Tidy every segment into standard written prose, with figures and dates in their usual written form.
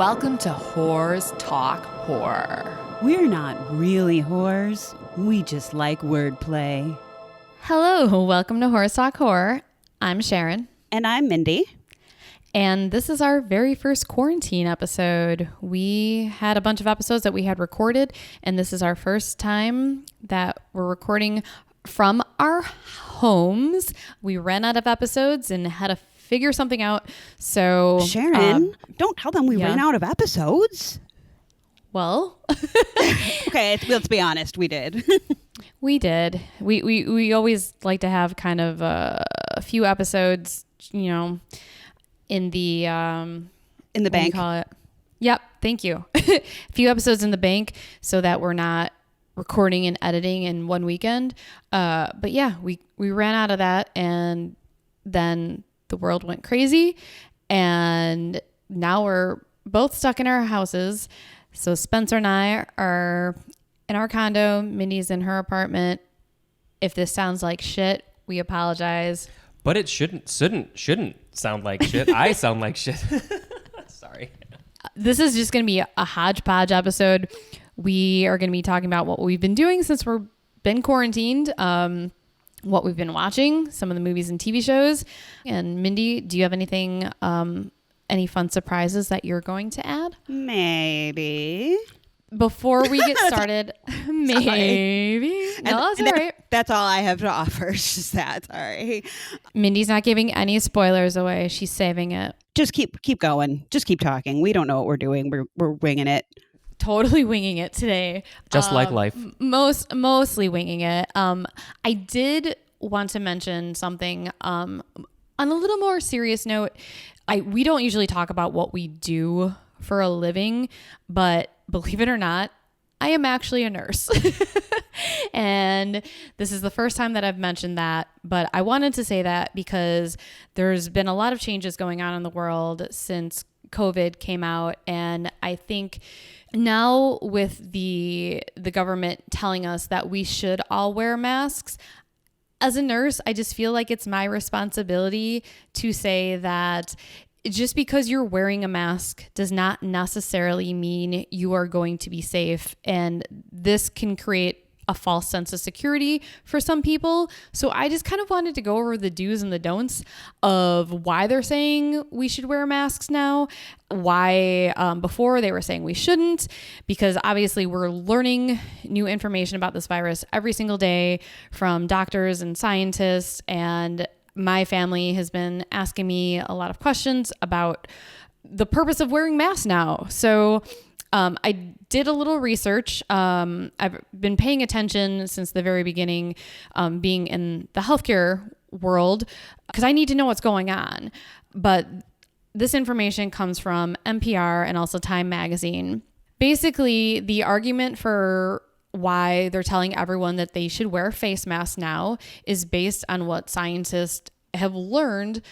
Welcome to Whores Talk Horror. We're not really whores. We just like wordplay. Hello, welcome to Whores Talk Horror. I'm Sharon. And I'm Mindy. And this is our very first quarantine episode. We had a bunch of episodes that we had recorded, and this is our first time that we're recording from our homes. We ran out of episodes and had to figure something out. So Sharon, don't tell them we ran out of episodes. Well, okay, let's be honest. We did. We did. We always like to have kind of a few episodes, you know, in the bank. What do you call it? Yep. Thank you. A few episodes in the bank so that we're not recording and editing in one weekend. But yeah, we ran out of that, and then the world went crazy, and now we're both stuck in our houses. So Spencer and I are in our condo. Mindy's in her apartment. If this sounds like shit, we apologize. But it shouldn't sound like shit. I sound like shit. Sorry. This is just going to be a hodgepodge episode. We are going to be talking about what we've been doing since we've been quarantined, what we've been watching, some of the movies and TV shows. And Mindy, do you have anything, any fun surprises that you're going to add? Maybe. Before we get started, maybe. No, that's all right. That's all I have to offer. It's just that. Sorry. Mindy's not giving any spoilers away. She's saving it. Just keep going. Just keep talking. We don't know what we're doing. We're winging it. Totally winging it today. Just like life. Mostly winging it. I did want to mention something on a little more serious note. We don't usually talk about what we do for a living, but believe it or not, I am actually a nurse. And this is the first time that I've mentioned that, but I wanted to say that because there's been a lot of changes going on in the world since COVID came out. And I think now with the government telling us that we should all wear masks, as a nurse, I just feel like it's my responsibility to say that just because you're wearing a mask does not necessarily mean you are going to be safe. And this can create a false sense of security for some people. So I just kind of wanted to go over the do's and the don'ts of why they're saying we should wear masks now, why before they were saying we shouldn't, because obviously we're learning new information about this virus every single day from doctors and scientists, and my family has been asking me a lot of questions about the purpose of wearing masks now. So I did a little research. I've been paying attention since the very beginning, being in the healthcare world, because I need to know what's going on. But this information comes from NPR and also Time Magazine. Basically, the argument for why they're telling everyone that they should wear face masks now is based on what scientists have learned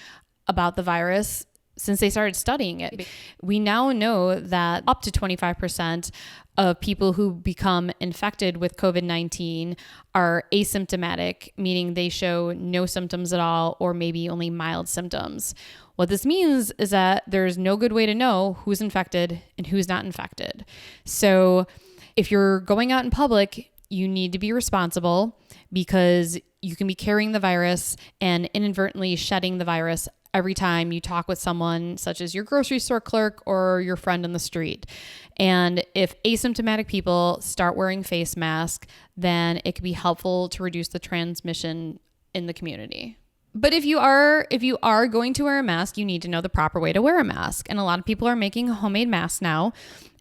about the virus since they started studying it. We now know that up to 25% of people who become infected with COVID-19 are asymptomatic, meaning they show no symptoms at all or maybe only mild symptoms. What this means is that there's no good way to know who's infected and who's not infected. So if you're going out in public, you need to be responsible because you can be carrying the virus and inadvertently shedding the virus every time you talk with someone such as your grocery store clerk or your friend on the street. And if asymptomatic people start wearing face masks, then it can be helpful to reduce the transmission in the community. But if you are going to wear a mask, you need to know the proper way to wear a mask. And a lot of people are making homemade masks now,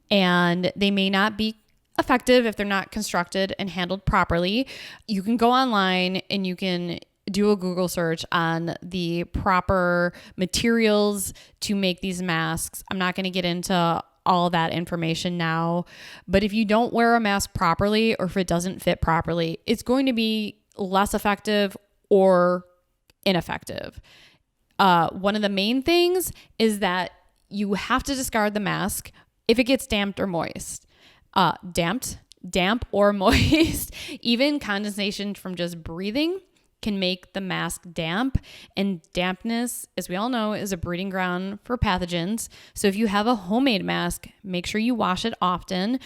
and they may not be effective if they're not constructed and handled properly. You can go online and you can do a Google search on the proper materials to make these masks. I'm not going to get into all that information now, but if you don't wear a mask properly or if it doesn't fit properly, it's going to be less effective or ineffective. One of the main things is that you have to discard the mask if it gets damp or moist. Damp or moist, even condensation from just breathing can make the mask damp, and dampness, as we all know, is a breeding ground for pathogens. So if you have a homemade mask, make sure you wash it often.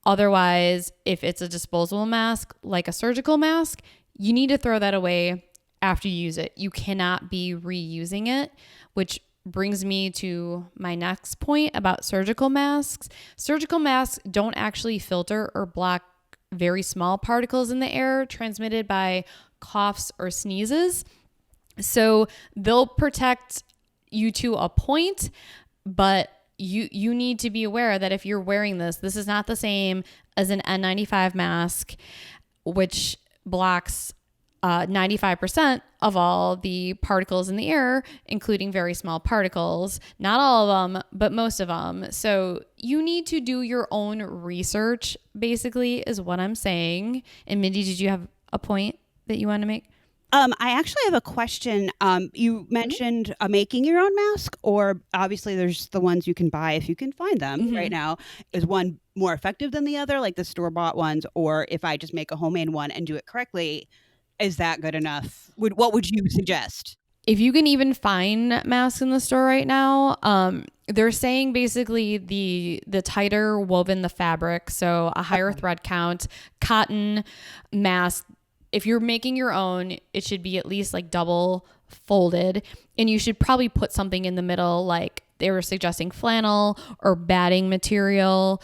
Otherwise, if it's a disposable mask, like a surgical mask, you need to throw that away after you use it. You cannot be reusing it, which brings me to my next point about surgical masks. Surgical masks don't actually filter or block very small particles in the air transmitted by coughs or sneezes. So they'll protect you to a point, but you need to be aware that if you're wearing this is not the same as an N95 mask, which blocks 95% of all the particles in the air, including very small particles. Not all of them, but most of them. So you need to do your own research, basically, is what I'm saying. And Mindy, did you have a point that you want to make? I actually have a question. You mentioned making your own mask, or obviously there's the ones you can buy if you can find them right now. Is one more effective than the other, like the store-bought ones? Or if I just make a homemade one and do it correctly, is that good enough? What would you suggest? If you can even find masks in the store right now, they're saying basically the tighter woven the fabric, so a higher thread count, cotton mask. If you're making your own, it should be at least like double folded, and you should probably put something in the middle, like they were suggesting flannel or batting material.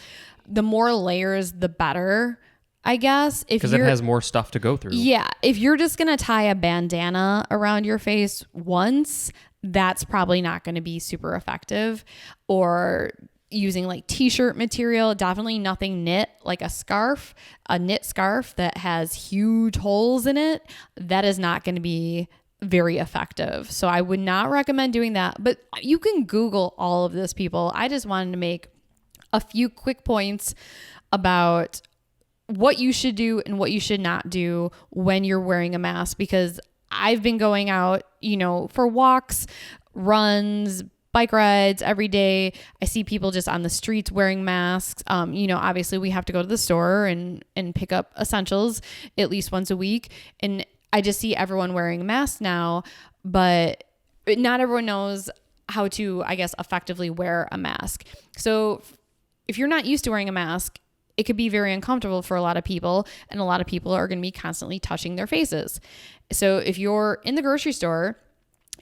The more layers, the better, I guess. Because it has more stuff to go through. Yeah. If you're just going to tie a bandana around your face once, that's probably not going to be super effective. Or using like t-shirt material, definitely nothing knit, like a knit scarf that has huge holes in it. That is not going to be very effective. So I would not recommend doing that. But you can Google all of this, people. I just wanted to make a few quick points about what you should do and what you should not do when you're wearing a mask, because I've been going out, for walks, runs, bike rides every day. I see people just on the streets wearing masks. Obviously we have to go to the store and pick up essentials at least once a week. And I just see everyone wearing a mask now, but not everyone knows how to, I guess, effectively wear a mask. So if you're not used to wearing a mask, it could be very uncomfortable for a lot of people, and a lot of people are going to be constantly touching their faces. So if you're in the grocery store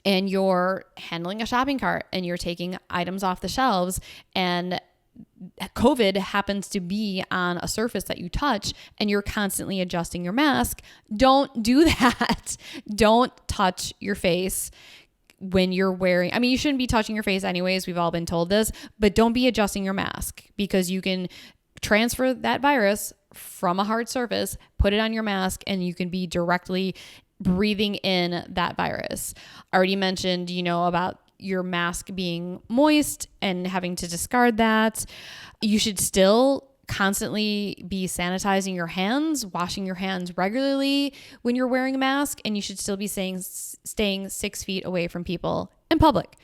and you're handling a shopping cart and you're taking items off the shelves and COVID happens to be on a surface that you touch and you're constantly adjusting your mask, don't do that. Don't touch your face when you're wearing, you shouldn't be touching your face anyways. We've all been told this, but don't be adjusting your mask, because you can transfer that virus from a hard surface, put it on your mask, and you can be directly breathing in that virus. I already mentioned, about your mask being moist and having to discard that. You should still constantly be sanitizing your hands, washing your hands regularly when you're wearing a mask, and you should still be staying 6 feet away from people in public.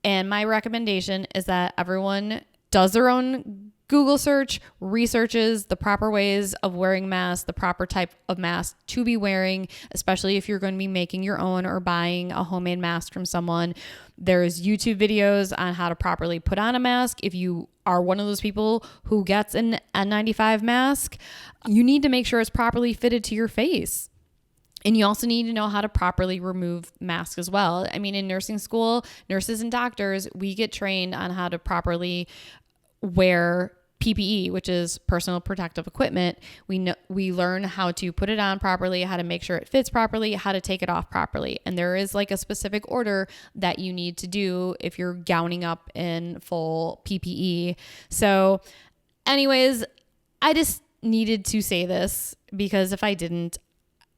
And my recommendation is that everyone does their own Google search, researches the proper ways of wearing masks, the proper type of mask to be wearing, especially if you're going to be making your own or buying a homemade mask from someone. There's YouTube videos on how to properly put on a mask. If you are one of those people who gets an N95 mask, you need to make sure it's properly fitted to your face. And you also need to know how to properly remove masks as well. In nursing school, nurses and doctors, we get trained on how to properly wear PPE, which is personal protective equipment. We learn how to put it on properly, how to make sure it fits properly, how to take it off properly. And there is like a specific order that you need to do if you're gowning up in full PPE. So anyways, I just needed to say this, because if I didn't,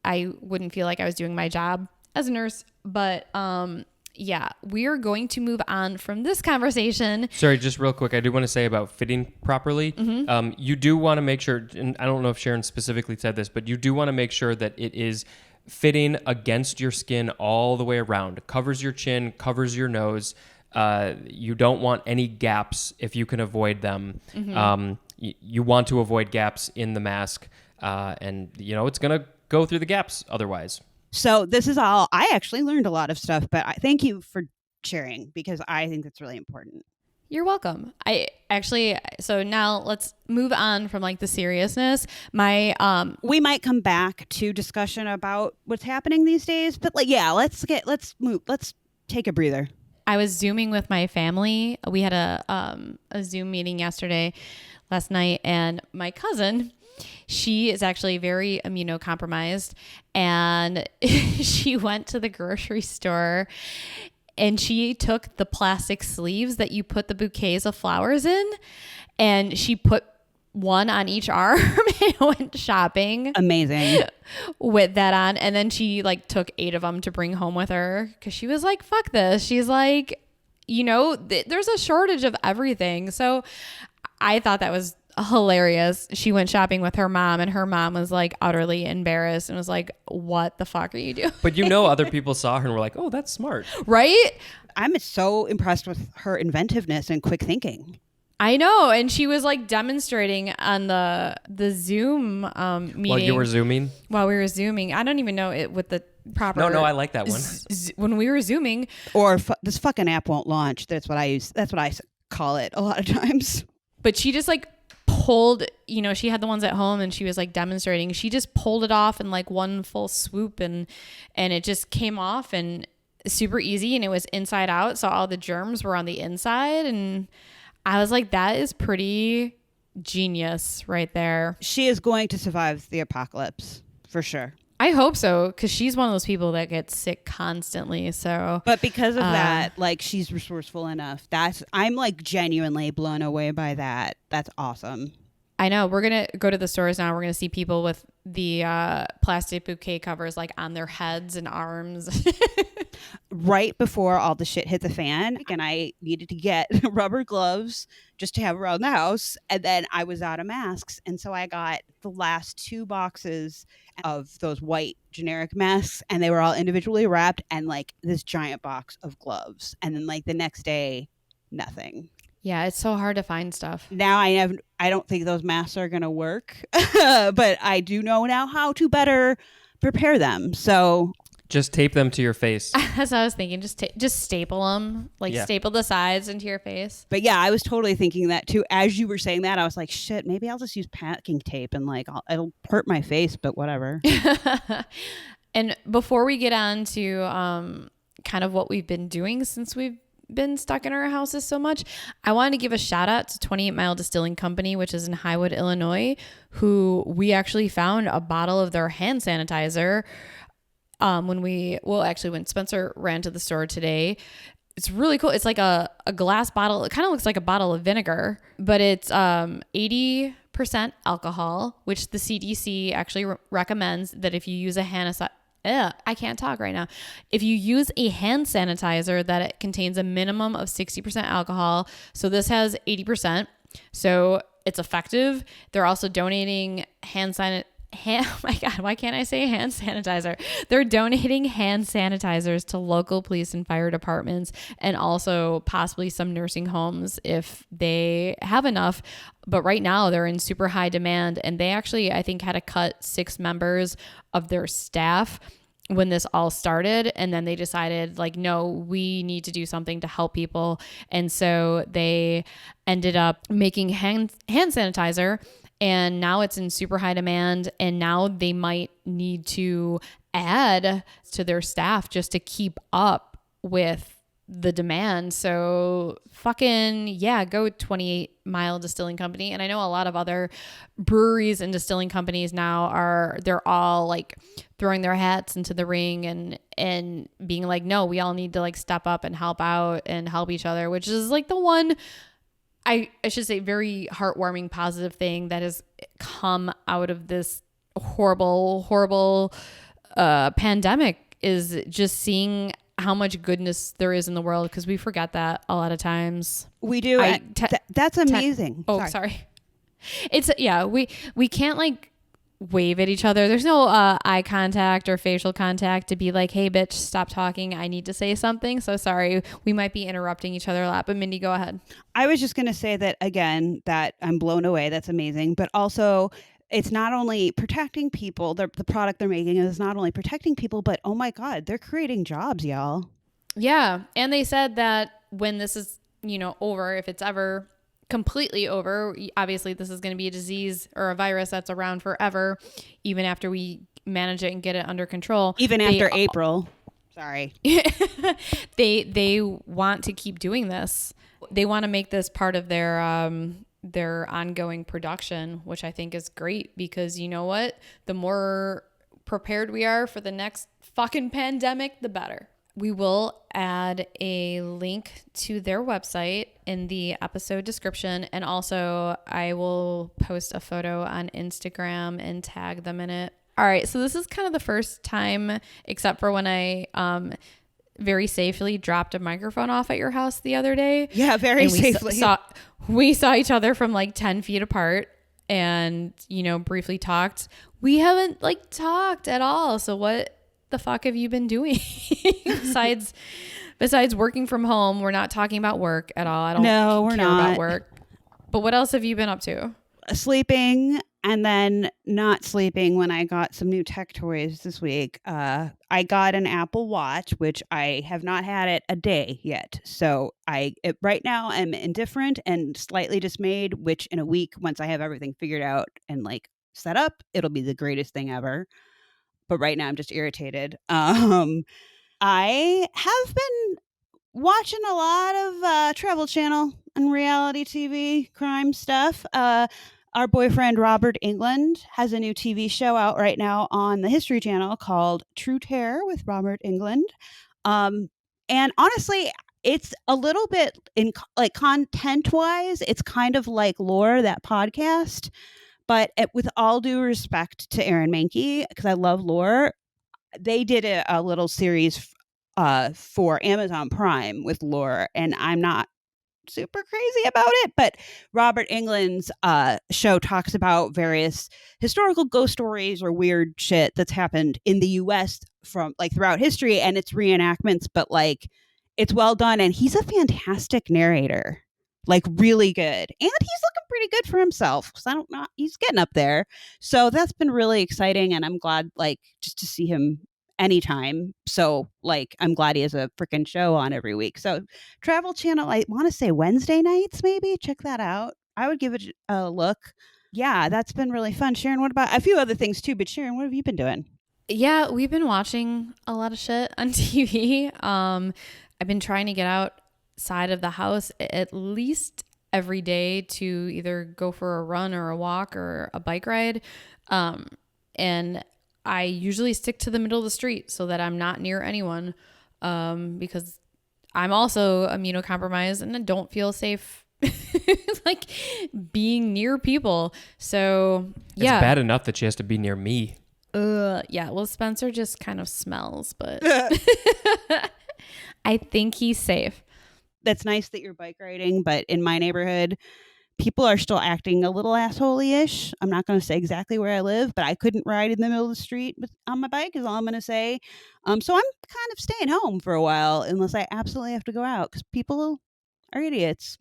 I wouldn't feel like I was doing my job as a nurse. But yeah, we are going to move on from this conversation. Sorry, just real quick. I do want to say about fitting properly. You do want to make sure, and I don't know if Sharon specifically said this, but you do want to make sure that it is fitting against your skin all the way around. It covers your chin, covers your nose. You don't want any gaps if you can avoid them. You want to avoid gaps in the mask, and it's going to go through the gaps otherwise. So this is all, I actually learned a lot of stuff, but I thank you for sharing because I think that's really important. You're welcome. So now let's move on from like the seriousness. We might come back to discussion about what's happening these days, but like, yeah, let's take a breather. I was Zooming with my family. We had a Zoom meeting last night, and my cousin, she is actually very immunocompromised, and she went to the grocery store and she took the plastic sleeves that you put the bouquets of flowers in, and she put one on each arm and went shopping. Amazing. With that on. And then she like took 8 of them to bring home with her because she was like, fuck this. She's like, there's a shortage of everything. So I thought that was hilarious. She went shopping with her mom, and her mom was like utterly embarrassed and was like, what the fuck are you doing? But other people saw her and were like, oh, that's smart. Right? I'm so impressed with her inventiveness and quick thinking. I know. And she was like demonstrating on the Zoom meeting. While you were Zooming? While we were Zooming. I don't even know it with the proper. No, I like that one. When we were Zooming. Or this fucking app won't launch. That's what I use. That's what I call it a lot of times. But she just like pulled, she had the ones at home and she was like demonstrating. She just pulled it off in like one full swoop, and it just came off and super easy, and it was inside out. So all the germs were on the inside, and I was like, that is pretty genius right there. She is going to survive the apocalypse for sure. I hope so, because she's one of those people that gets sick constantly. So, but because of that, like, she's resourceful enough. I'm like genuinely blown away by that. That's awesome. I know. We're going to go to the stores now. We're going to see people with the plastic bouquet covers like on their heads and arms. Right before all the shit hit the fan, and I needed to get rubber gloves just to have around the house. And then I was out of masks. And so I got the last 2 boxes of those white generic masks, and they were all individually wrapped, and like this giant box of gloves. And then like the next day, nothing. Yeah, it's so hard to find stuff. Now I don't think those masks are going to work, but I do know now how to better prepare them. So just tape them to your face. That's what I was thinking. Just staple them, staple the sides into your face. But yeah, I was totally thinking that too. As you were saying that, I was like, shit, maybe I'll just use packing tape and like it'll hurt my face, but whatever. And before we get on to kind of what we've been doing since we've been stuck in our houses so much, I wanted to give a shout out to 28 Mile Distilling Company, which is in Highwood, Illinois, who we actually found a bottle of their hand sanitizer when Spencer ran to the store today. It's really cool. It's like a glass bottle. It kind of looks like a bottle of vinegar, but it's 80% alcohol, which the CDC actually recommends that if you use a I can't talk right now. If you use a hand sanitizer, that it contains a minimum of 60% alcohol. So this has 80%. So it's effective. They're also donating oh my God, why can't I say hand sanitizer? They're donating hand sanitizers to local police and fire departments, and also possibly some nursing homes if they have enough. But right now they're in super high demand, and they actually, I think, had to cut 6 members of their staff when this all started. And then they decided like, no, we need to do something to help people. And so they ended up making hand sanitizer, and now it's in super high demand, and now they might need to add to their staff just to keep up with the demand. So fucking yeah, go 28 Mile Distilling Company. And I know a lot of other breweries and distilling companies now they're all like throwing their hats into the ring and being like, no, we all need to like step up and help out and help each other, which is like the one, I should say, very heartwarming, positive thing that has come out of this horrible pandemic, is just seeing how much goodness there is in the world, because we forget that a lot of times. We do. That's amazing. Sorry. It's we can't like wave at each other. There's no eye contact or facial contact to be like, hey bitch, stop talking, I need to say something. So sorry, we might be interrupting each other a lot, but Mindy, go ahead. I was just going to say that again, that I'm blown away. That's amazing. But also, it's not only protecting people, the product they're making is not only protecting people, but oh my God, they're creating jobs, y'all. Yeah. And they said that when this is, over, if it's ever completely over, obviously this is going to be a disease or a virus that's around forever, even after we manage it and get it under control. Even after April. Sorry. They want to keep doing this. They want to make this part of their ongoing production, which I think is great because you know what? The more prepared we are for the next fucking pandemic, the better. We will add a link to their website in the episode description. And also I will post a photo on Instagram and tag them in it. All right. So this is kind of the first time, except for when I very safely dropped a microphone off at your house the other day. Yeah, very safely. We saw each other from like 10 feet apart and, briefly talked. We haven't talked at all. So what the fuck have you been doing besides working from home? We're not talking about work at all. I don't care about work. But what else have you been up to? Sleeping and then not sleeping when I got some new tech toys this week. I got an Apple Watch, which I have not had it a day yet. So right now I'm indifferent and slightly dismayed, which in a week, once I have everything figured out and set up, it'll be the greatest thing ever. But right now I'm just irritated. I have been watching a lot of Travel Channel and reality TV crime stuff. Our boyfriend Robert England has a new TV show out right now on the History Channel called True Terror with Robert England. And honestly, it's a little bit content wise, it's kind of like Lore, that podcast. But with all due respect to Aaron Mahnke, because I love Lore, they did a little series for Amazon Prime with Lore, and I'm not super crazy about it. But Robert England's show talks about various historical ghost stories or weird shit that's happened in the U.S. from throughout history, and it's reenactments, but it's well done, and he's a fantastic narrator. Really good. And he's looking pretty good for himself because I don't know, he's getting up there. So that's been really exciting. And I'm glad just to see him anytime. So I'm glad he has a freaking show on every week. So Travel Channel, I want to say Wednesday nights, maybe check that out. I would give it a look. Yeah, that's been really fun. Sharon, what about a few other things too? But Sharon, what have you been doing? Yeah, we've been watching a lot of shit on TV. I've been trying to get outside of the house at least every day to either go for a run or a walk or a bike ride. And I usually stick to the middle of the street so that I'm not near anyone, because I'm also immunocompromised and I don't feel safe being near people. So yeah. It's bad enough that she has to be near me. Yeah. Well, Spencer just kind of smells, but I think he's safe. That's nice that you're bike riding, but in my neighborhood, people are still acting a little asshole-ish. I'm not going to say exactly where I live, but I couldn't ride in the middle of the street on my bike is all I'm going to say. So I'm kind of staying home for a while unless I absolutely have to go out because people are idiots.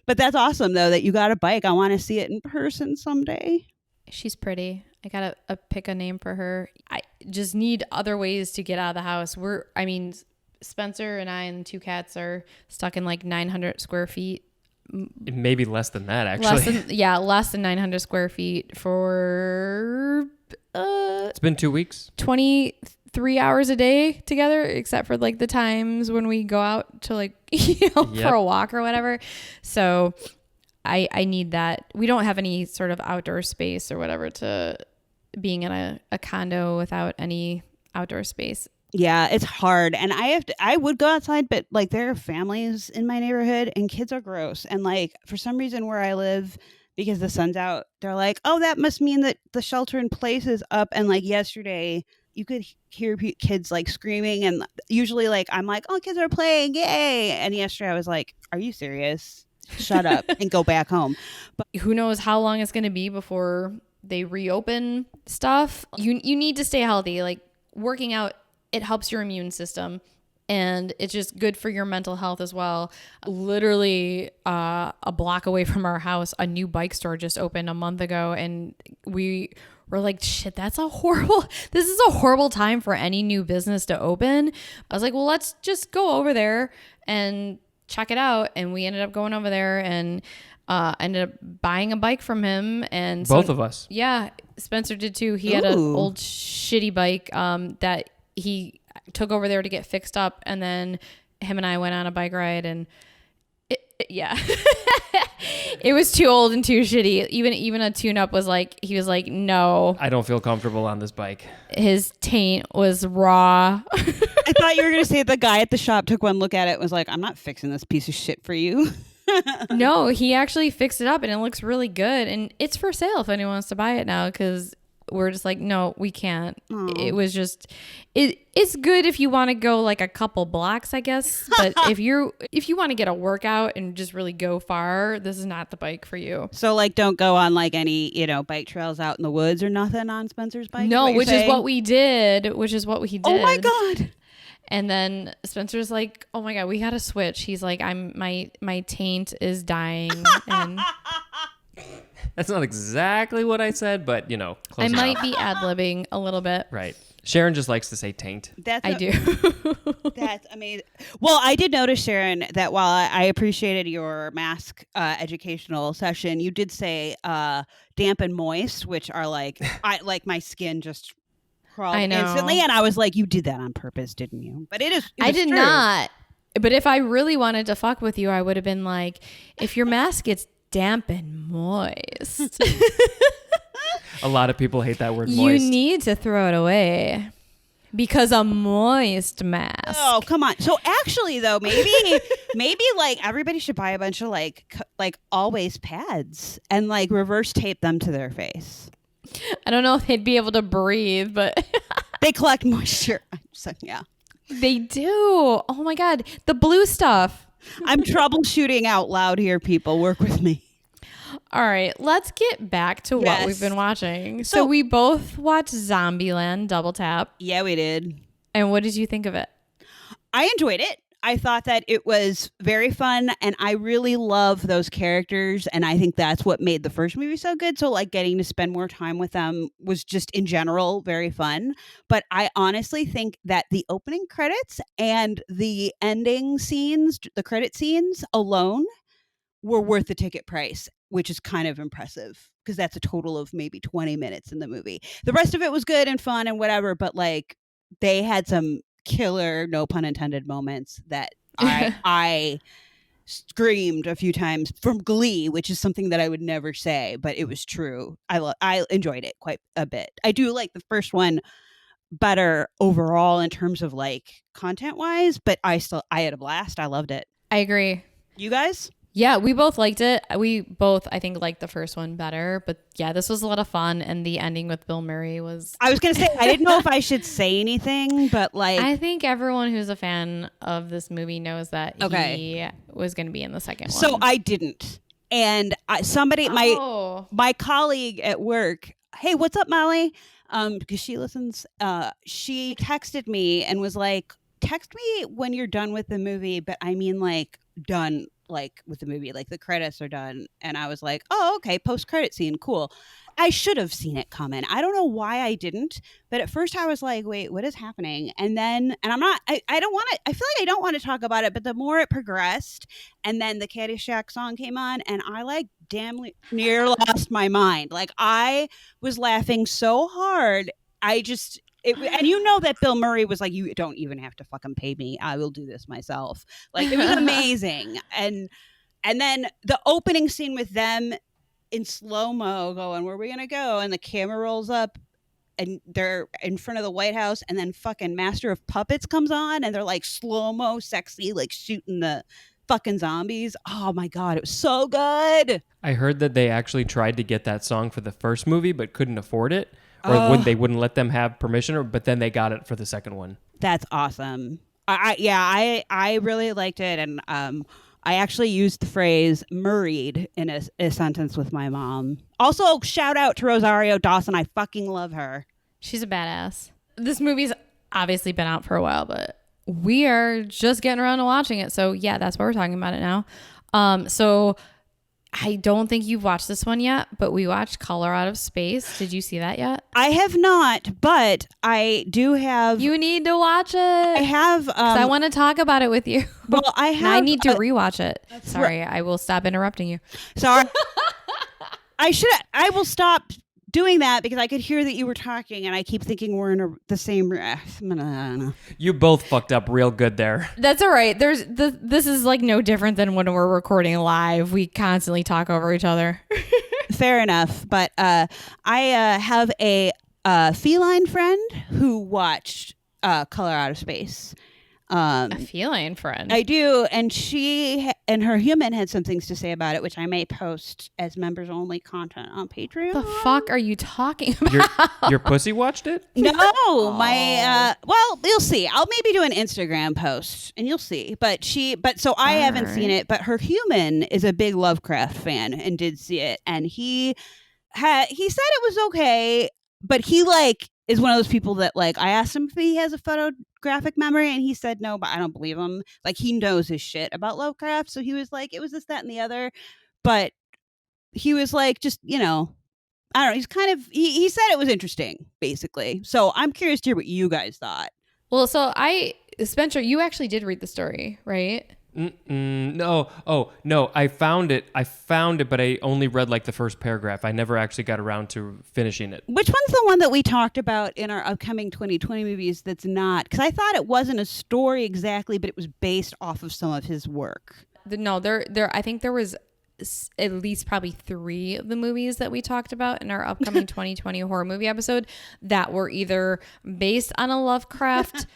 But that's awesome, though, that you got a bike. I want to see it in person someday. She's pretty. I got to pick a name for her. I just need other ways to get out of the house. Spencer and I and the two cats are stuck in 900 square feet. Maybe less than that, actually. Less than 900 square feet for it's been 2 weeks. 23 hours a day together, except for the times when we go out to for a walk or whatever. So I need that. We don't have any sort of outdoor space or whatever to being in a condo without any outdoor space. Yeah, it's hard. And I would go outside, but there are families in my neighborhood and kids are gross. And for some reason where I live, because the sun's out, they're oh, that must mean that the shelter in place is up. And yesterday you could hear kids screaming. And usually I'm oh, kids are playing. Yay. And yesterday I was are you serious? Shut up and go back home. But who knows how long it's going to be before they reopen stuff. You need to stay healthy. Working out, it helps your immune system. and it's just good for your mental health as well. Literally a block away from our house, a new bike store just opened a month ago, and we were like, shit, this is a horrible time for any new business to open. I was like, well, let's just go over there and check it out. And we ended up going over there and ended up buying a bike from him. And Both of us. Yeah, Spencer did too. He had an old shitty bike that he took over there to get fixed up, and then him and I went on a bike ride, and it was too old and too shitty. Even a tune-up was like, he was like, no, I don't feel comfortable on this bike. His taint was raw. I thought you were going to say the guy at the shop took one look at it and was like, I'm not fixing this piece of shit for you. No, he actually fixed it up, and it looks really good, and it's for sale if anyone wants to buy it now, because we're just like, no, we can't. Aww. It was just, it's good if you want to go like a couple blocks, I guess. But if you want to get a workout and just really go far, this is not the bike for you. So like, don't go on like any, bike trails out in the woods or nothing on Spencer's bike? No, which is what we did. Oh my God. And then Spencer's like, oh my God, we got to switch. He's like, my taint is dying. And That's not exactly what I said, but close I enough. might be ad-libbing a little bit. Right. Sharon just likes to say taint. I do. That's amazing. Well, I did notice, Sharon, that while I appreciated your mask educational session, you did say damp and moist, which are like, my skin just crawled instantly. And I was like, you did that on purpose, didn't you? But I did not. But if I really wanted to fuck with you, I would have been like, if your mask gets damp and moist. A lot of people hate that word moist. You need to throw it away because a moist mask. Oh, come on. So actually though, maybe like everybody should buy a bunch of like always pads and like reverse tape them to their face. I don't know if they'd be able to breathe, but they collect moisture. So, yeah. They do. Oh my God. The blue stuff. I'm troubleshooting out loud here, people. Work with me. All right, let's get back to what we've been watching. So we both watched Zombieland Double Tap. Yeah, we did. And what did you think of it? I enjoyed it. I thought that it was very fun, and I really love those characters, and I think that's what made the first movie so good. So like getting to spend more time with them was just in general very fun. But I honestly think that the opening credits and the ending scenes, the credit scenes alone, were worth the ticket price, which is kind of impressive because that's a total of maybe 20 minutes in the movie. The rest of it was good and fun and whatever, but like they had some killer, no pun intended, moments that I screamed a few times from glee, which is something that I would never say, but it was true. I enjoyed it quite a bit. I do like the first one better overall in terms of like content wise, but I had a blast. I loved it. I agree. You guys? Yeah, we both liked it. We both, I think, liked the first one better. But yeah, this was a lot of fun. And the ending with Bill Murray was... I was going to say, I didn't know if I should say anything, but like... I think everyone who's a fan of this movie knows that he was going to be in the second one. So I didn't. And my colleague at work, hey, what's up, Molly? Because she listens, she texted me and was like, text me when you're done with the movie, but I mean like done like with the movie, like the credits are done. And I was like, oh, okay, post-credit scene, cool. I should have seen it coming. I don't know why I didn't, but at first I was like, wait, what is happening? And then, and I don't want to, I feel like I don't want to talk about it, but the more it progressed and then the Caddyshack song came on and I like damn near lost my mind. Like I was laughing so hard. And you know that Bill Murray was like, you don't even have to fucking pay me. I will do this myself. Like it was amazing. And then the opening scene with them in slow-mo going, where are we going to go? And the camera rolls up and they're in front of the White House and then fucking Master of Puppets comes on and they're like slow-mo sexy, like shooting the fucking zombies. Oh my God. It was so good. I heard that they actually tried to get that song for the first movie, but couldn't afford it. Or they wouldn't let them have permission, but then they got it for the second one. That's awesome. I really liked it, and I actually used the phrase "murrayed" in a sentence with my mom. Also, shout out to Rosario Dawson. I fucking love her. She's a badass. This movie's obviously been out for a while, but we are just getting around to watching it. So yeah, that's why we're talking about it now. So I don't think you've watched this one yet, but we watched Color Out of Space. Did you see that yet? I have not, but I do have. You need to watch it. I have. I want to talk about it with you. Well, I have. And I need to rewatch it. Sorry, I will stop interrupting you. Sorry. I will stop doing that because I could hear that you were talking, and I keep thinking we're in the same. I don't know. You both fucked up real good there. That's all right. This is like no different than when we're recording live. We constantly talk over each other. Fair enough, but I have a feline friend who watched Color Out of Space. A feline friend. I do, and she and her human had some things to say about it, which I may post as members only content on Patreon. The fuck are you talking about? Your pussy watched it? No, my well, you'll see. I'll maybe do an Instagram post, and you'll see. But I haven't seen it. But her human is a big Lovecraft fan and did see it, and he said it was okay, but he is one of those people that I asked him if he has a photographic memory, and he said no, but I don't believe him. He knows his shit about Lovecraft, so he was like, it was this, that, and the other, but he was just I don't know. He's kind of he said it was interesting, basically. So I'm curious to hear what you guys thought. Well, so Spencer, you actually did read the story, right? No. Oh, no. I found it, but I only read the first paragraph. I never actually got around to finishing it. Which one's the one that we talked about in our upcoming 2020 movies that's not? Because I thought it wasn't a story exactly, but it was based off of some of his work. No, I think there was at least probably 3 of the movies that we talked about in our upcoming 2020 horror movie episode that were either based on a Lovecraft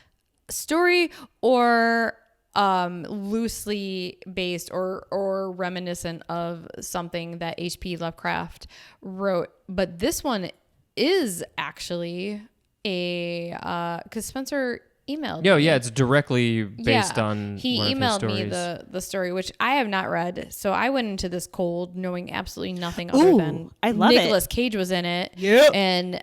story or loosely based or reminiscent of something that H.P. Lovecraft wrote. But this one is actually because Spencer emailed me. Yeah, it's directly based on he one emailed of his me stories. the story, which I have not read. So I went into this cold knowing absolutely nothing other than I love Nicolas Cage was in it. Yep. And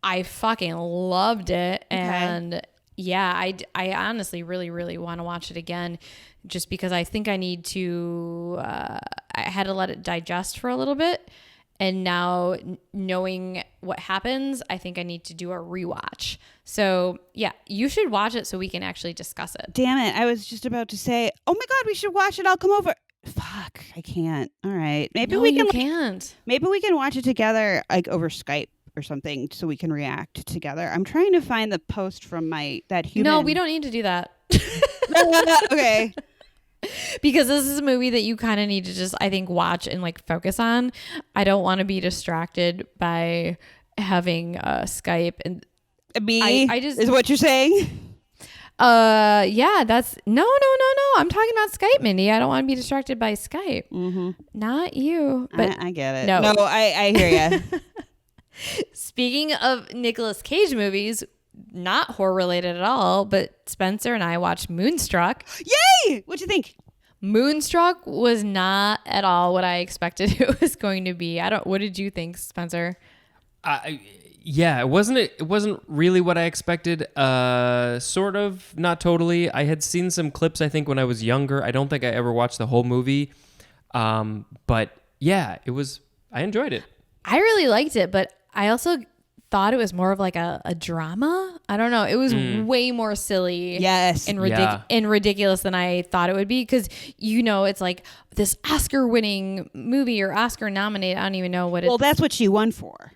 I fucking loved it. And yeah, I honestly really, really want to watch it again just because I think I need to, I had to let it digest for a little bit. And now knowing what happens, I think I need to do a rewatch. So yeah, you should watch it so we can actually discuss it. Damn it. I was just about to say, oh my God, we should watch it. I'll come over. Fuck, I can't. All right. Maybe we can. You can't. Maybe we can watch it together over Skype or something so we can react together. I'm trying to find the post from that human. No, we don't need to do that. Okay. Because this is a movie that you kind of need to just, I think, watch and focus on. I don't want to be distracted by having Skype and me. I just is what you're saying. Yeah, that's no. I'm talking about Skype, Mindy. I don't want to be distracted by Skype. Mm-hmm. Not you. But I get it. No, I hear you. Speaking of Nicolas Cage movies, not horror related at all, but Spencer and I watched Moonstruck. Yay! What'd you think? Moonstruck was not at all what I expected it was going to be. What did you think, Spencer? Yeah, it wasn't really what I expected. Sort of, not totally. I had seen some clips, I think, when I was younger. I don't think I ever watched the whole movie. But yeah, I enjoyed it. I really liked it, but I also thought it was more of a drama. I don't know. It was way more silly. Yes. And ridiculous than I thought it would be. Because, it's this Oscar-winning movie or Oscar-nominated. I don't even know what it is. Well, that's what she won for.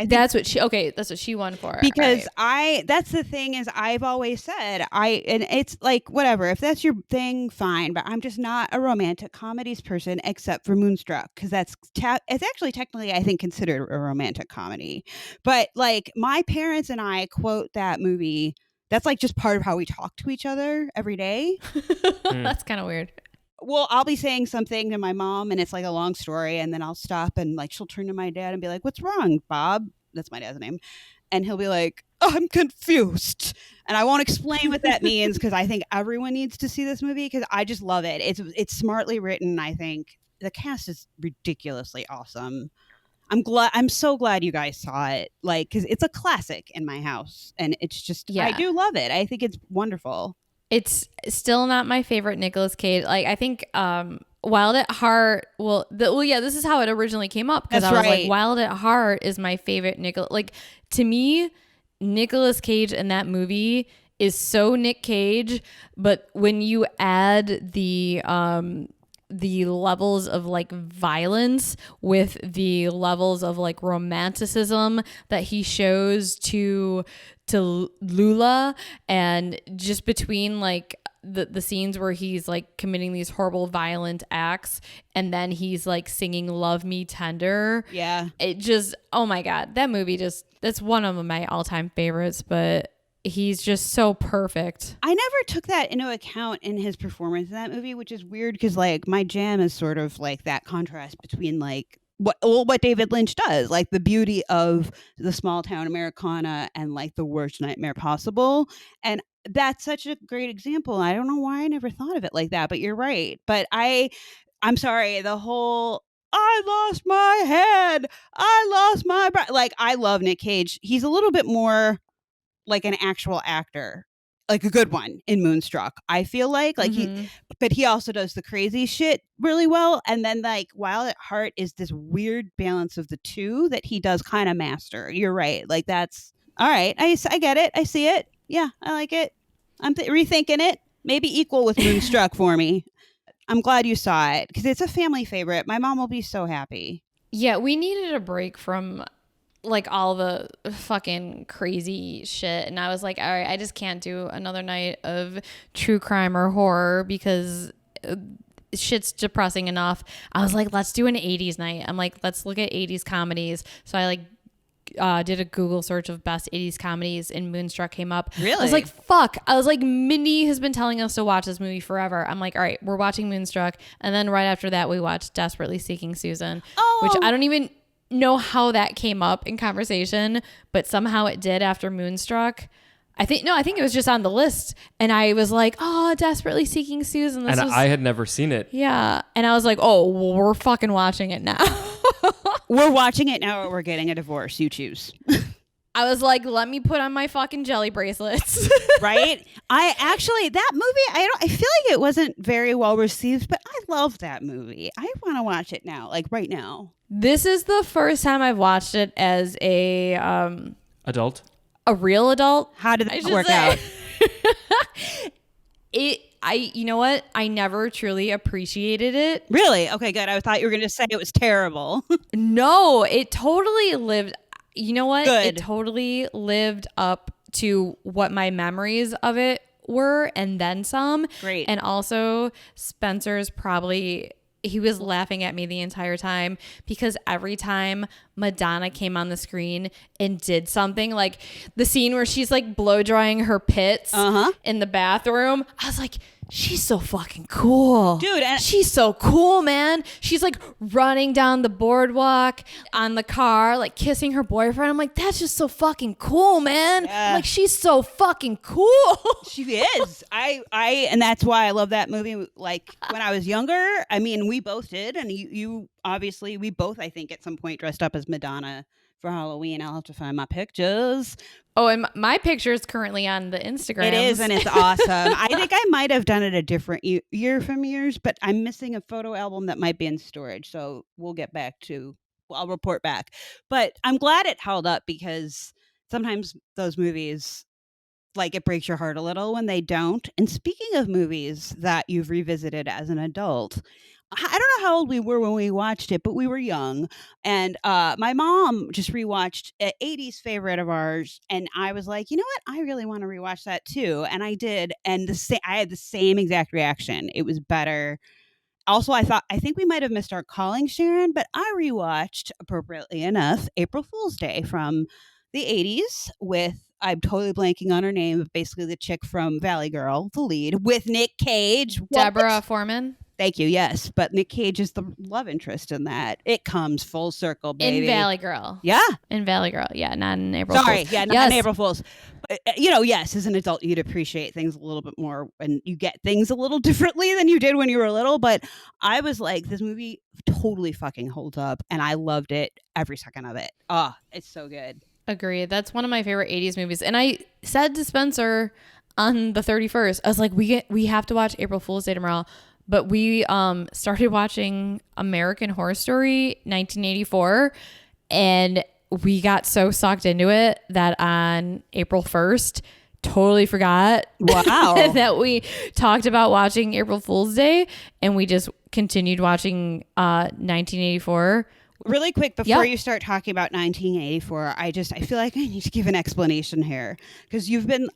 That's what she won for. Because right. That's the thing is I've always said, and it's whatever, if that's your thing, fine, but I'm just not a romantic comedies person except for Moonstruck, because it's actually technically, I think, considered a romantic comedy. But my parents and I quote that movie. That's just part of how we talk to each other every day. That's kind of weird. Well, I'll be saying something to my mom and it's a long story, and then I'll stop and she'll turn to my dad and be like, "What's wrong, Bob?" That's my dad's name. And he'll be like, "Oh, I'm confused." And I won't explain what that means because I think everyone needs to see this movie because I just love it. It's smartly written. I think the cast is ridiculously awesome. I'm so glad you guys saw it. Because it's a classic in my house, and it's just, I do love it. I think it's wonderful. It's still not my favorite Nicolas Cage. Like, I think Wild at Heart. This is how it originally came up, because I was like, Wild at Heart is my favorite Nicolas. Like, to me, Nicolas Cage in that movie is so Nick Cage, but when you add the levels of like violence with the levels of like romanticism that he shows to Lula, and just between like the scenes where he's like committing these horrible violent acts and then he's like singing Love Me Tender. Yeah. It just, oh my God, that movie that's one of my all-time favorites, but he's just so perfect. I never took that into account in his performance in that movie, which is weird because like my jam is sort of like that contrast between like what David Lynch does, like the beauty of the small town Americana and like the worst nightmare possible. And that's such a great example. I don't know why I never thought of it like that, but you're right. But I'm sorry, the whole I lost my head, I lost my like I love Nick Cage. He's a little bit more like an actual actor, like a good one in Moonstruck. I feel like but he also does the crazy shit really well. And then like Wild at Heart is this weird balance of the two that he does kind of master. You're right. Like that's all right. I get it. I see it. Yeah, I like it. I'm rethinking it. Maybe equal with Moonstruck for me. I'm glad you saw it because it's a family favorite. My mom will be so happy. Yeah, we needed a break from like all the fucking crazy shit, and I was like, all right, I just can't do another night of true crime or horror because shit's depressing enough. I was like, let's do an 80s night. I'm like, let's look at 80s comedies. So I like did a Google search of best 80s comedies, and Moonstruck came up. Really? I was like, fuck. I was like, Mindy has been telling us to watch this movie forever. I'm like, all right, we're watching Moonstruck. And then right after that, we watched Desperately Seeking Susan, which I don't even know how that came up in conversation, but somehow it did after Moonstruck. I think it was just on the list, and I was like, oh, Desperately Seeking Susan. I had never seen it. Yeah. And I was like, oh, well, we're fucking watching it now. We're watching it now or we're getting a divorce. You choose. I was like, let me put on my fucking jelly bracelets. Right? That movie, I feel like it wasn't very well received, but I love that movie. I want to watch it now, like right now. This is the first time I've watched it as a Adult? A real adult. How did that work out? You know what? I never truly appreciated it. Really? Okay, good. I thought you were going to say it was terrible. No, it totally lived. You know what? Good. It totally lived up to what my memories of it were, and then some. Great. And also, Spencer's probably, he was laughing at me the entire time because every time Madonna came on the screen and did something, like the scene where she's like blow drying her pits in the bathroom, I was like, she's so fucking cool. Dude, and she's so cool, man. She's like running down the boardwalk on the car, like kissing her boyfriend. I'm like, that's just so fucking cool, man. Yeah. I'm like, she's so fucking cool. She is. And that's why I love that movie. Like when I was younger, I mean, we both did. And you obviously, we both, I think at some point dressed up as Madonna for Halloween. I'll have to find my pictures. Oh, and my picture is currently on the Instagram. It is, and it's awesome. I think I might have done it a different year from yours, but I'm missing a photo album that might be in storage. So I'll report back. But I'm glad it held up because sometimes those movies, like it breaks your heart a little when they don't. And speaking of movies that you've revisited as an adult, I don't know how old we were when we watched it, but we were young. And my mom just rewatched an 80s favorite of ours. And I was like, you know what? I really want to rewatch that too. And I did. And I had the same exact reaction. It was better. Also, I think we might have missed our calling, Sharon, but I rewatched, appropriately enough, April Fool's Day from the 80s with, I'm totally blanking on her name, but basically the chick from Valley Girl, the lead, with Nick Cage. Deborah Foreman. Thank you. Yes. But Nick Cage is the love interest in that. It comes full circle, baby. In Valley Girl. Yeah. In Valley Girl. Yeah. Not in April Fool's. Sorry. Yeah. Not in April Fool's. But, yes, as an adult, you'd appreciate things a little bit more and you get things a little differently than you did when you were little. But I was like, this movie totally fucking holds up. And I loved it every second of it. Oh, it's so good. Agreed. That's one of my favorite 80s movies. And I said to Spencer on the 31st. I was like, we have to watch April Fool's Day tomorrow. But we started watching American Horror Story 1984, and we got so sucked into it that on April 1st, totally forgot Wow. that we talked about watching April Fool's Day, and we just continued watching 1984. Really quick before Yep. you start talking about 1984, I feel like I need to give an explanation here, because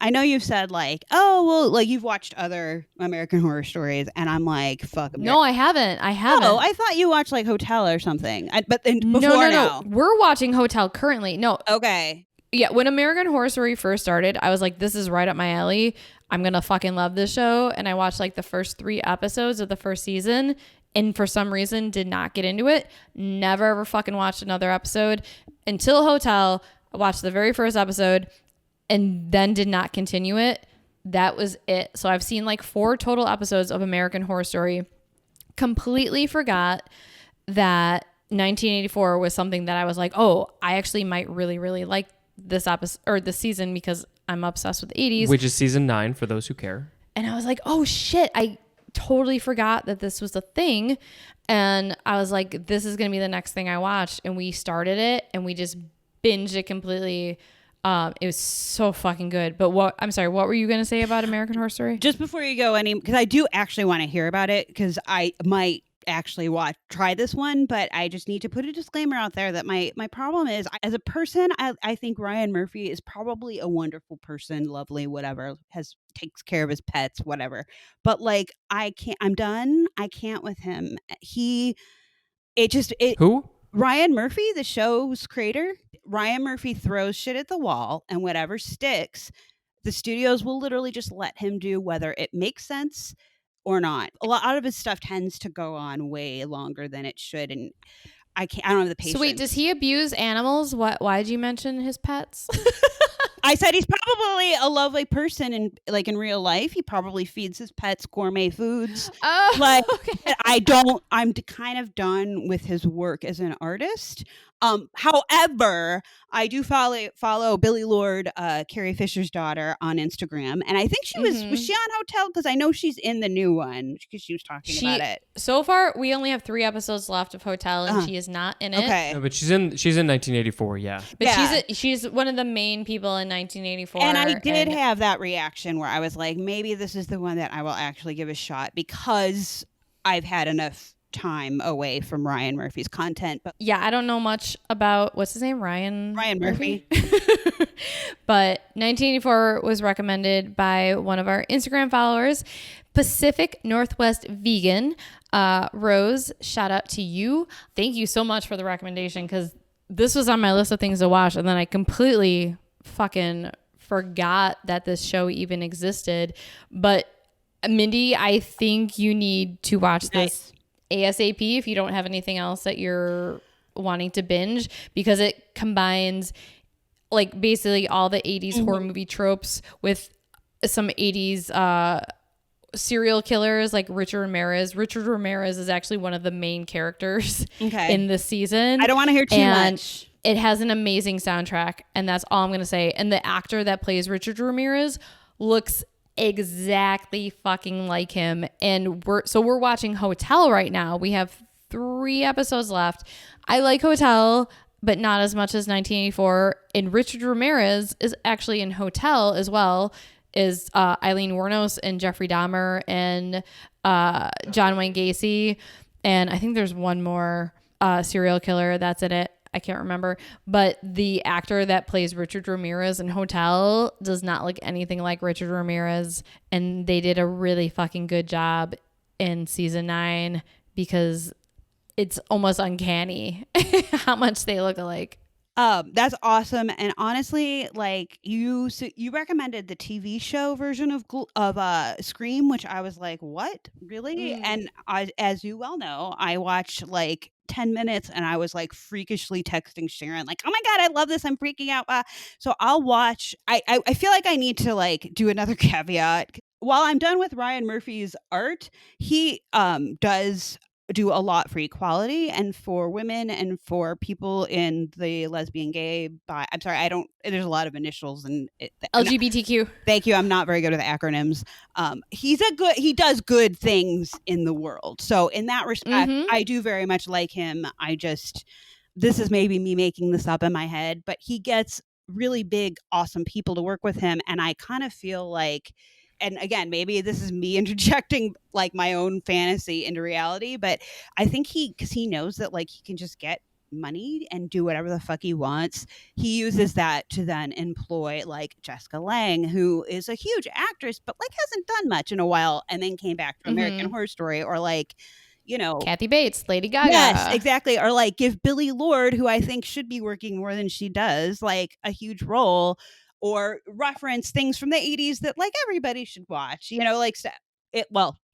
I know you've said like, oh well, like you've watched other American Horror Stories, and I'm like, fuck. No, I haven't. Oh, I thought you watched like Hotel or something. But then before no. now. We're watching Hotel currently. No, Okay. yeah, when American Horror Story first started, I was like, this is right up my alley. I'm going to fucking love this show. And I watched like the first 3 episodes of the first season, and for some reason did not get into it. Never ever fucking watched another episode until Hotel. I watched the very first episode and then did not continue it. That was it. So I've seen like 4 total episodes of American Horror Story. Completely forgot that 1984 was something that I was like, oh, I actually might really, really like this episode or this season, because I'm obsessed with the 80s. Which is season 9 for those who care. And I was like, oh shit, I totally forgot that this was a thing. And I was like, this is going to be the next thing I watch. And we started it and we just binged it completely. It was so fucking good. But what were you going to say about American Horror Story? Just before you go because I do actually want to hear about it, because I might actually try this one, but I just need to put a disclaimer out there that my problem is, as a person, I think Ryan Murphy is probably a wonderful person, lovely, whatever, takes care of his pets, whatever. But like, I'm done. I can't with him. Who? Ryan Murphy, the show's creator. Ryan Murphy throws shit at the wall, and whatever sticks, the studios will literally just let him do, whether it makes sense or not. A lot of his stuff tends to go on way longer than it should, and I don't have the patience. So wait, does he abuse animals? Why did you mention his pets? I said he's probably a lovely person, and like in real life, he probably feeds his pets gourmet foods. Oh, Like, okay. I'm kind of done with his work as an artist. However, I do follow Billy Lord, Carrie Fisher's daughter, on Instagram, and I think she was she on Hotel, because I know she's in the new one, because she was talking about it. So far, we only have 3 episodes left of Hotel, and she is not in it. Okay, No, but she's in 1984, yeah. But Yeah. she's one of the main people in 1984. and I did have that reaction where I was like, maybe this is the one that I will actually give a shot, because I've had enough time away from Ryan Murphy's content. But Yeah, I don't know much about, what's his name? Ryan Murphy. But 1984 was recommended by one of our Instagram followers, Pacific Northwest Vegan. Rose, shout out to you. Thank you so much for the recommendation, because this was on my list of things to watch, and then I completely fucking forgot that this show even existed. But Mindy, I think you need to watch this ASAP if you don't have anything else that you're wanting to binge, because it combines like basically all the 80s horror movie tropes with some 80s serial killers like Richard Ramirez. Richard Ramirez is actually one of the main characters in this season. I don't want to hear too much. It has an amazing soundtrack, and that's all I'm going to say. And the actor that plays Richard Ramirez looks exactly fucking like him. And we're watching Hotel right now. We have 3 episodes left. I like Hotel, but not as much as 1984. And Richard Ramirez is actually in Hotel as well, is Eileen Wuornos and Jeffrey Dahmer and John Wayne Gacy. And I think there's one more serial killer that's in it. I can't remember, but the actor that plays Richard Ramirez in Hotel does not look anything like Richard Ramirez, and they did a really fucking good job in season 9, because it's almost uncanny how much they look alike. That's awesome. And honestly, like you recommended the TV show version of Scream, which I was like, what, really? And as you well know, I watched like 10 minutes and I was like freakishly texting Sharon like, oh my god, I love this, I'm freaking out. So I'll watch. I feel like I need to like do another caveat. While I'm done with Ryan Murphy's art, he does do a lot for equality and for women and for people in the lesbian, gay, bi. I'm sorry, I don't. There's a lot of initials and LGBTQ. Thank you. I'm not very good with acronyms. He does good things in the world. So in that respect, I do very much like him. This is maybe me making this up in my head, but he gets really big, awesome people to work with him. And I kind of feel like, and again, maybe this is me interjecting like my own fantasy into reality, but I think because he knows that like he can just get money and do whatever the fuck he wants. He uses that to then employ like Jessica Lange, who is a huge actress, but like hasn't done much in a while, and then came back to American Horror Story, or like, Kathy Bates, Lady Gaga. Yes, exactly. Or like give Billie Lourd, who I think should be working more than she does, like a huge role, or reference things from the 80s that like everybody should watch, like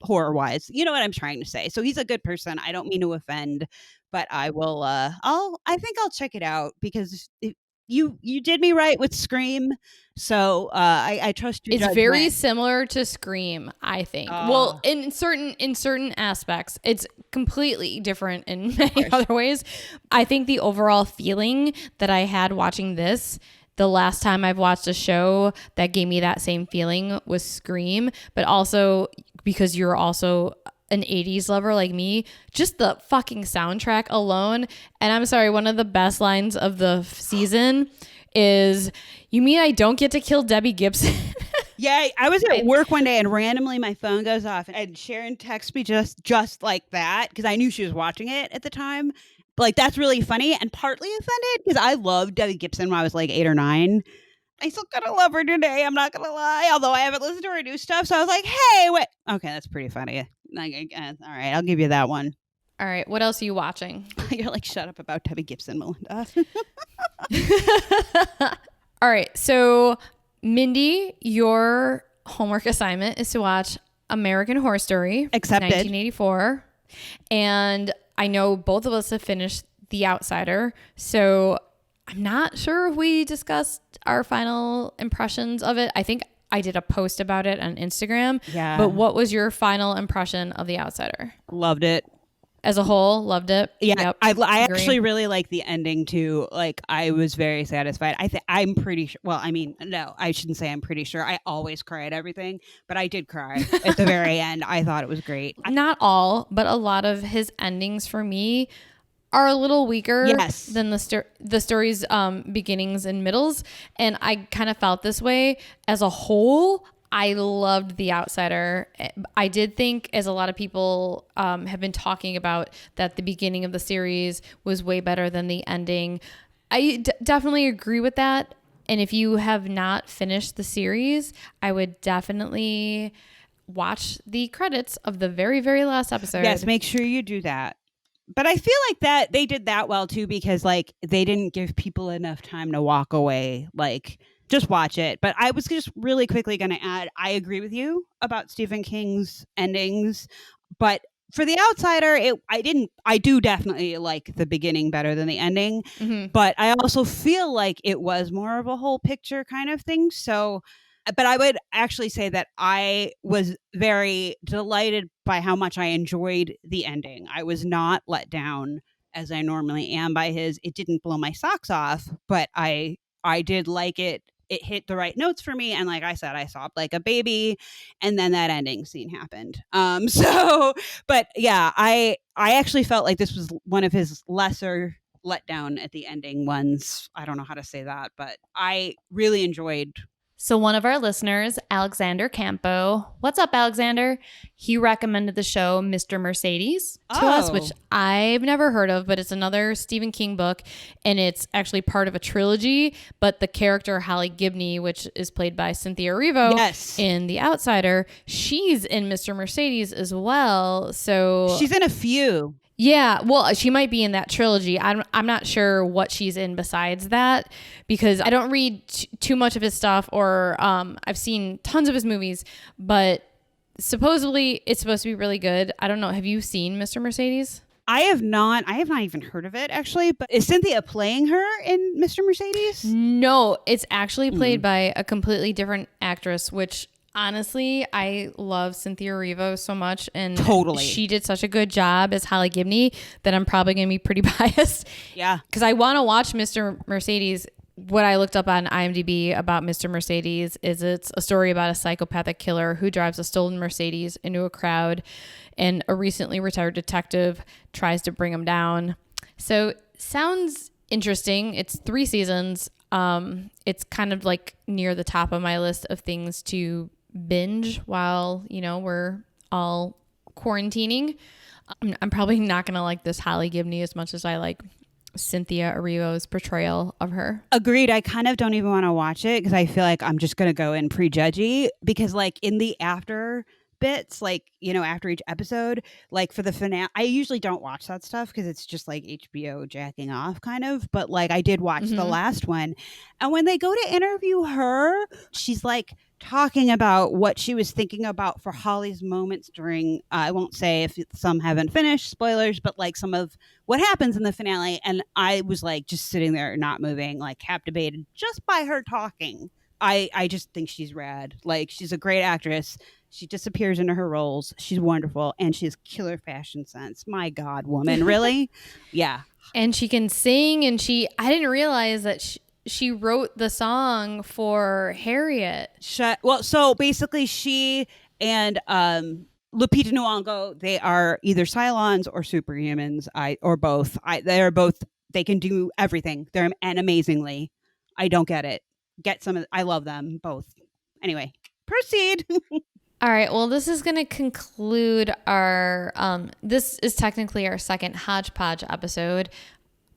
horror wise, you know what I'm trying to say. So he's a good person. I don't mean to offend, but I will, I think I'll check it out because you did me right with Scream. So I trust your It's judgment. very similar to Scream, I think. Well, in certain aspects, it's completely different in many other ways. I think the overall feeling that I had watching this, the last time I've watched a show that gave me that same feeling was Scream, but also because you're also an 80s lover like me, just the fucking soundtrack alone. And I'm sorry, one of the best lines of the season is, "You mean I don't get to kill Debbie Gibson?" Yeah, I was at work one day and randomly my phone goes off and Sharon texts me just like that because I knew she was watching it at the time. Like, that's really funny and partly offended because I loved Debbie Gibson when I was like 8 or 9. I still kind of love her today. I'm not going to lie, although I haven't listened to her new stuff. So I was like, hey, wait. Okay, that's pretty funny. Like, all right, I'll give you that one. All right, what else are you watching? You're like, shut up about Debbie Gibson, Melinda. All right, so Mindy, your homework assignment is to watch American Horror Story. Accepted. 1984. And I know both of us have finished The Outsider, so I'm not sure if we discussed our final impressions of it. I think I did a post about it on Instagram. Yeah. But what was your final impression of The Outsider? Loved it. As a whole, loved it. Yeah, Yep. I actually really like the ending too. Like, I was very satisfied. I'm pretty sure. Well, I mean, no, I shouldn't say I'm pretty sure. I always cry at everything, but I did cry at the very end. I thought it was great. Not all, but a lot of his endings for me are a little weaker than the story's beginnings and middles, and I kind of felt this way as a whole. I loved The Outsider. I did think, as a lot of people have been talking about, that the beginning of the series was way better than the ending. I definitely agree with that. And if you have not finished the series, I would definitely watch the credits of the very, very last episode. Yes, make sure you do that. But I feel like that they did that well too, because like they didn't give people enough time to walk away. Like, just watch it. But I was just really quickly going to add, I agree with you about Stephen King's endings, but for The Outsider, I do definitely like the beginning better than the ending, but I also feel like it was more of a whole picture kind of thing. So, but I would actually say that I was very delighted by how much I enjoyed the ending. I was not let down as I normally am by his. It didn't blow my socks off, but I did like it. It hit the right notes for me. And like I said, I sobbed like a baby. And then that ending scene happened. But yeah, I actually felt like this was one of his lesser letdown at the ending ones. I don't know how to say that, but I really enjoyed. So one of our listeners, Alexander Campo, what's up, Alexander? He recommended the show Mr. Mercedes to us, which I've never heard of, but it's another Stephen King book, and it's actually part of a trilogy. But the character Holly Gibney, which is played by Cynthia Erivo in The Outsider, she's in Mr. Mercedes as well. So she's in a few. Yeah, well, she might be in that trilogy. I'm not sure what she's in besides that, because I don't read too much of his stuff, or I've seen tons of his movies, but supposedly it's supposed to be really good. I don't know. Have you seen Mr. Mercedes? I have not even heard of it, actually. But is Cynthia playing her in Mr. Mercedes? No, it's actually played by a completely different actress, which Honestly, I love Cynthia Erivo so much, and Totally. she did such a good job as Holly Gibney that I'm probably going to be pretty biased. Yeah. Because I want to watch Mr. Mercedes. What I looked up on IMDb about Mr. Mercedes is it's a story about a psychopathic killer who drives a stolen Mercedes into a crowd, and a recently retired detective tries to bring him down. So sounds interesting. It's 3 seasons. It's kind of like near the top of my list of things to binge while, we're all quarantining. I'm probably not going to like this Holly Gibney as much as I like Cynthia Erivo's portrayal of her. Agreed. I kind of don't even want to watch it because I feel like I'm just going to go in prejudgy because like in the after bits, like, after each episode, like for the finale, I usually don't watch that stuff because it's just like HBO jacking off kind of, but like I did watch the last one, and when they go to interview her, she's like talking about what she was thinking about for Holly's moments during, I won't say if some haven't finished, spoilers, but like some of what happens in the finale, and I was like just sitting there not moving, like captivated just by her talking. I just think she's rad. Like, she's a great actress. She disappears into her roles. She's wonderful. And she has killer fashion sense. My God, woman. Really? Yeah. And she can sing. And I didn't realize that she wrote the song for Harriet. Well, so basically she and Lupita Nyong'o, they are either Cylons or superhumans, or both. They're both. They can do everything. And amazingly. I don't get it. I love them both. Anyway, proceed. All right. Well, this is going to conclude our, this is technically our second Hodgepodge episode,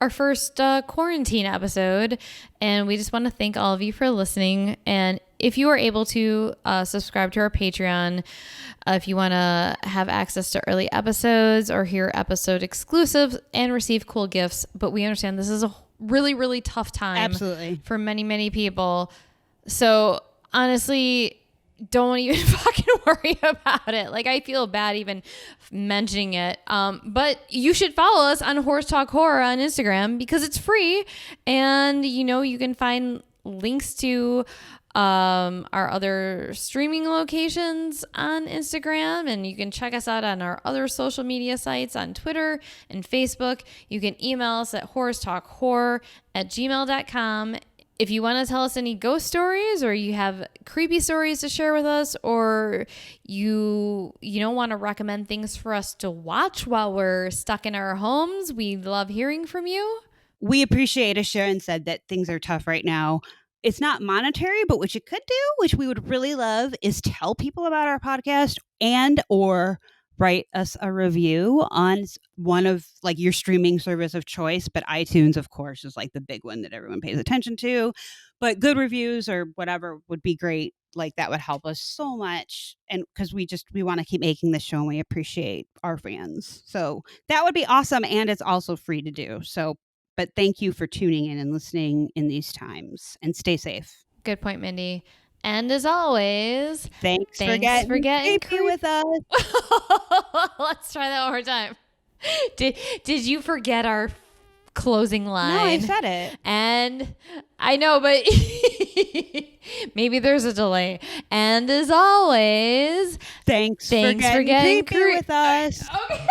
our first quarantine episode. And we just want to thank all of you for listening. And if you are able to subscribe to our Patreon, if you want to have access to early episodes or hear episode exclusives and receive cool gifts, but we understand this is a really, really tough time. Absolutely. For many, many people. So honestly, don't even fucking worry about it. Like, I feel bad even mentioning it. But you should follow us on Horse Talk Horror on Instagram because it's free. And, you can find links to our other streaming locations on Instagram, and you can check us out on our other social media sites on Twitter and Facebook. You can email us at whorestalkhorror@gmail.com. If you want to tell us any ghost stories, or you have creepy stories to share with us, or you don't want to recommend things for us to watch while we're stuck in our homes, we love hearing from you. We appreciate, as Sharon said, that things are tough right now. It's not monetary, but what you could do, which we would really love, is tell people about our podcast or write us a review on one of like your streaming service of choice. But iTunes, of course, is like the big one that everyone pays attention to. But good reviews or whatever would be great. Like, that would help us so much. And because we want to keep making this show, and we appreciate our fans. So that would be awesome. And it's also free to do. But thank you for tuning in and listening in these times, and stay safe. Good point, Mindy. And as always, thanks for getting creepy with us. Let's try that one more time. Did you forget our closing line? No, I said it. And I know, but maybe there's a delay. And as always, thanks for getting creepy with us. Okay.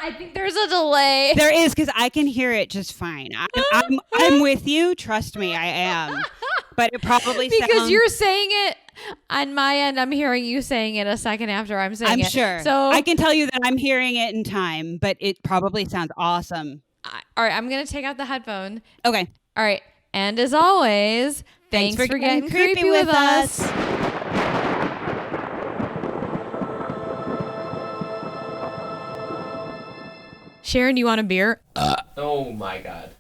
I think there's a delay. There is, because I can hear it just fine. I'm with you. Trust me, I am. But it probably because you're saying it on my end. I'm hearing you saying it a second after I'm saying it. I'm sure. So I can tell you that I'm hearing it in time, but it probably sounds awesome. All right, I'm gonna take out the headphone. Okay. All right, and as always, thanks for getting creepy with us. Sharon, do you want a beer? Oh my God.